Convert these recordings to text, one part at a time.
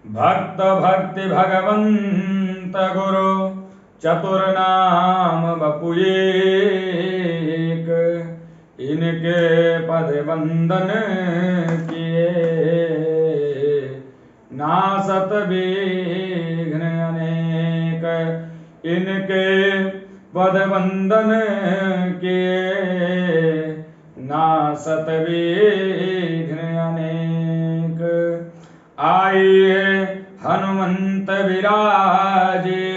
भक्त भक्ति भगवंत गुरु चतुर नाम बपु एक, इनके पद वंदन किए नासत विघ्न अनेक। इनके पद वंदन किए नासत विघ्न अनेक। आइए हनुमंत विराजे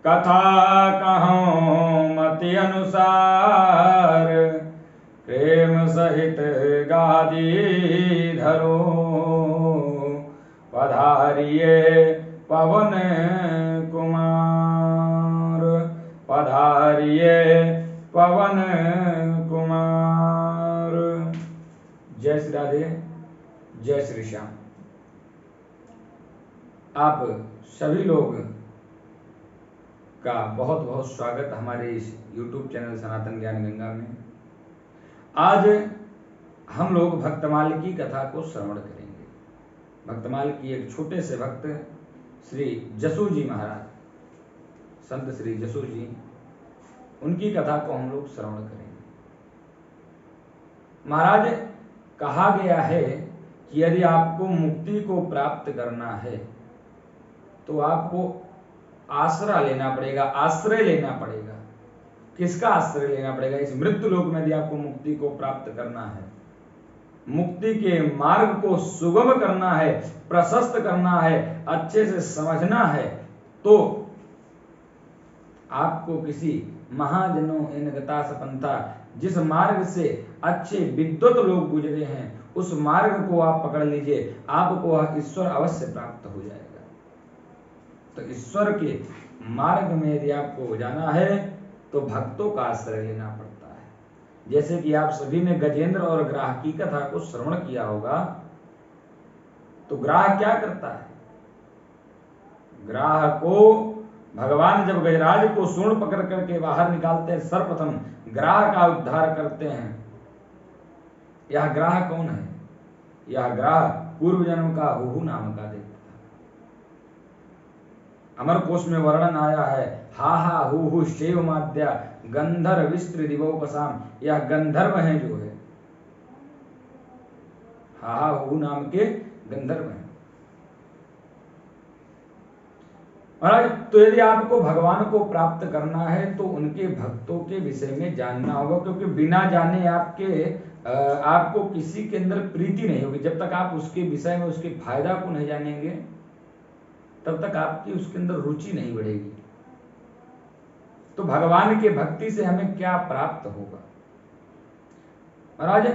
कथा कहूँ मति अनुसार। प्रेम सहित गादी धरो पधारिए पवन कुमार। पधारिए पवन कुमार। जय श्री राधे, जय श्री श्याम। आप सभी लोग का बहुत बहुत स्वागत हमारे इस YouTube चैनल सनातन ज्ञान गंगा में। आज हम लोग भक्तमाल की कथा को श्रवण करेंगे। भक्तमाल की एक छोटे से भक्त श्री जसू जी महाराज, संत श्री जसू जी, उनकी कथा को हम लोग श्रवण करेंगे। महाराज, कहा गया है कि यदि आपको मुक्ति को प्राप्त करना है तो आपको आसरा लेना पड़ेगा, आश्रय लेना पड़ेगा। किसका आश्रय लेना पड़ेगा? इस मृत्यु लोक में यदि आपको मुक्ति को प्राप्त करना है, मुक्ति के मार्ग को सुगम करना है, प्रशस्त करना है, अच्छे से समझना है, तो आपको किसी महाजनों इन गता सपंथा, जिस मार्ग से अच्छे विद्वत लोग गुजरे हैं, उस मार्ग को आप पकड़ लीजिए, आपको ईश्वर अवश्य प्राप्त हो जाएगा। तो ईश्वर के मार्ग में यदि आपको जाना है तो भक्तों का आश्रय लेना पड़ता है। जैसे कि आप सभी ने गजेंद्र और ग्राह की कथा को श्रवण किया होगा, तो ग्राह क्या करता है? ग्राह को भगवान जब गजराज को सूंड पकड़ करके बाहर निकालते हैं, सर्वप्रथम ग्राह का उद्धार करते हैं। यह ग्राह कौन है? यह ग्राह पूर्व जन्म का हुहु नाम का देवता। अमर कोश में वर्णन आया है, हा हा हु हु शैव माद्या गंधर्व विस्त्र दिवोपसाम। यह गंधर्व हैं जो है, हा हा हु नाम के गंधर्व हैं। महाराज, तो यदि आपको भगवान को प्राप्त करना है तो उनके भक्तों के विषय में जानना होगा, क्योंकि बिना जाने आपको किसी के अंदर प्रीति नहीं होगी। जब तक आप उसके विषय में, उसके फायदा को नहीं जानेंगे, तब तक आपकी उसके अंदर रुचि नहीं बढ़ेगी। तो भगवान के भक्ति से हमें क्या प्राप्त होगा? महाराज,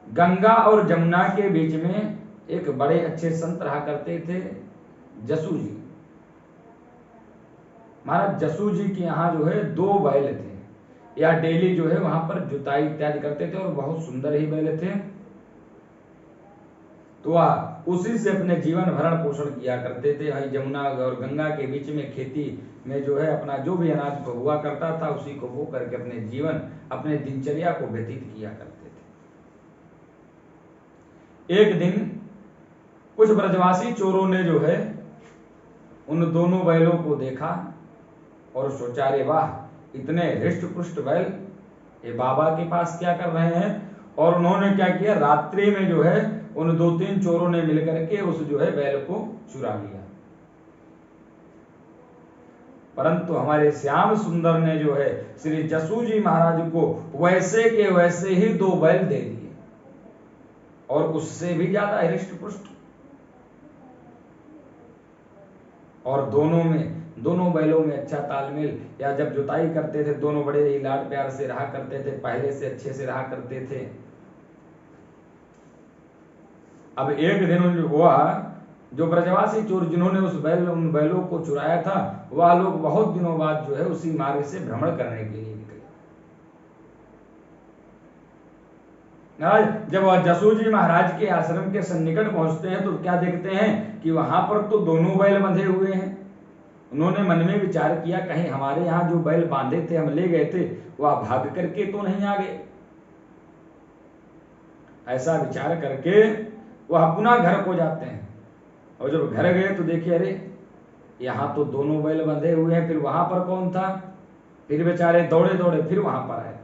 गंगा और जमुना के बीच में एक बड़े अच्छे संत रहा करते थे, जसू जी। महाराज, जसू जी के यहाँ जो है 2 बैल थे, या डेली जो है वहां पर जुताई इत्यादि करते थे, और बहुत सुंदर ही बैल थे। तो वह उसी से अपने जीवन भरण पोषण किया करते थे। वही जमुना और गंगा के बीच में खेती में जो है अपना जो भी अनाज को हुआ करता था, उसी को बो करके अपने जीवन, अपने दिनचर्या को व्यतीत किया करते थे। एक दिन कुछ ब्रजवासी चोरों ने जो है उन दोनों बैलों को देखा और सोचा, रे वाह, इतने हृष्ट पुष्ट बैल ये बाबा के पास क्या कर रहे हैं? और उन्होंने क्या किया, रात्रि में जो है उन 2-3 चोरों ने मिलकर के उस जो है बैल को चुरा लिया। परंतु हमारे श्याम सुंदर ने जो है श्री जसू जी महाराज को वैसे के वैसे ही 2 बैल दे दिए, और उससे भी ज्यादा हृष्ट पुष्ट। और दोनों बैलों में अच्छा तालमेल, या जब जुताई करते थे दोनों बड़े ही लाड प्यार से रहा करते थे, पहले से अच्छे से रहा करते थे। अब एक दिन हुआ, जो ब्रजवासी चोर जिन्होंने उन बैलों को चुराया था, वह लोग बहुत दिनों बाद जो है उसी मार्ग से भ्रमण करने के लिए निकले। जब वह जसू जी महाराज के आश्रम के सन्निकट पहुंचते हैं तो क्या देखते हैं कि वहां पर तो दोनों बैल बंधे हुए हैं। उन्होंने मन में विचार किया, कहीं हमारे यहाँ जो बैल बांधे थे, हम ले गए थे, वह भाग करके तो नहीं आ गए। ऐसा विचार करके वह पुनः घर को जाते हैं। और जब घर गए तो देखे अरे यहाँ तो दोनों बैल बंधे हुए हैं, फिर वहां पर कौन था? फिर बेचारे दौड़े दौड़े फिर वहां पर आए।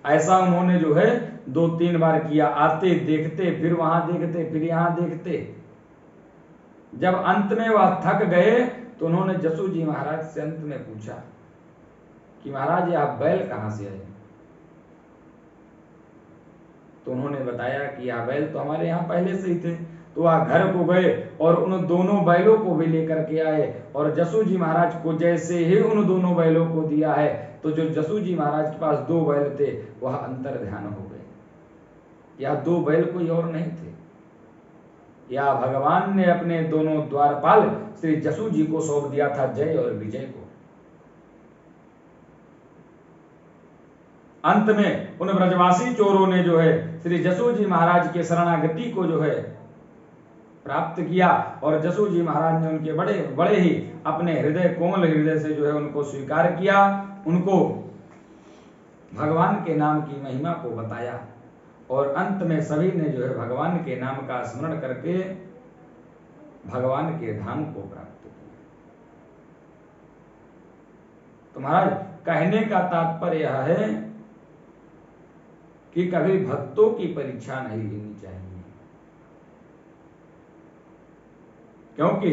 ऐसा उन्होंने जो है 2-3 बार किया, आते देखते फिर वहां देखते फिर यहां देखते। जब अंत में वह थक गए तो उन्होंने जसू जी महाराज से अंत में पूछा कि महाराज ये आप बैल कहां से आए? तो उन्होंने बताया कि यह बैल तो हमारे यहाँ पहले से ही थे। तो वह घर को गए और उन दोनों बैलों को भी लेकर के आए, और जसू जी महाराज को जैसे ही उन दोनों बैलों को दिया है तो जो जसू जी महाराज के पास 2 बैल थे वह अंतर ध्यान हो गए। यह 2 बैल कोई और नहीं थे, या भगवान ने अपने दोनों द्वारपाल श्री जसू जी को सौंप दिया था, जय और विजय को। अंत में उन ब्रजवासी चोरों ने जो है श्री जसू जी महाराज के शरणागति को जो है प्राप्त किया, और जसू जी महाराज ने उनके बड़े बड़े ही अपने हृदय कोमल हृदय से जो है उनको स्वीकार किया, उनको भगवान के नाम की महिमा को बताया, और अंत में सभी ने जो है भगवान के नाम का स्मरण करके भगवान के धाम को प्राप्त किया। तो महाराज कहने का तात्पर्य यह है कि कभी भक्तों की परीक्षा नहीं लेनी चाहिए, क्योंकि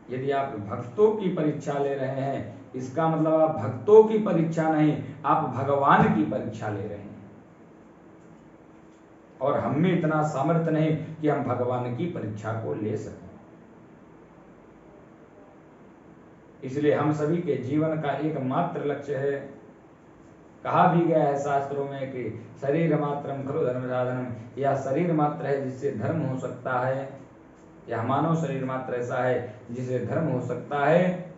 यदि आप भक्तों की परीक्षा ले रहे हैं इसका मतलब आप भक्तों की परीक्षा नहीं, आप भगवान की परीक्षा ले रहे हैं। और हम में इतना सामर्थ्य नहीं कि हम भगवान की परीक्षा को ले सकें। इसलिए हम सभी के जीवन का एकमात्र लक्ष्य है, कहा भी गया है शास्त्रों में कि शरीर मात्रम खलु धर्म साधनम, या शरीर मात्र है जिससे धर्म हो सकता है, या मानव शरीर मात्र ऐसा है जिसे धर्म हो सकता है।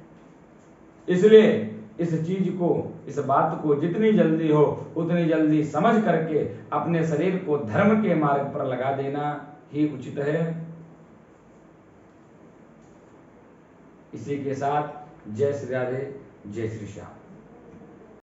इसलिए इस चीज को, इस बात को जितनी जल्दी हो उतनी जल्दी समझ करके अपने शरीर को धर्म के मार्ग पर लगा देना ही उचित है। इसी के साथ जय श्री राधे, जय श्री श्याम।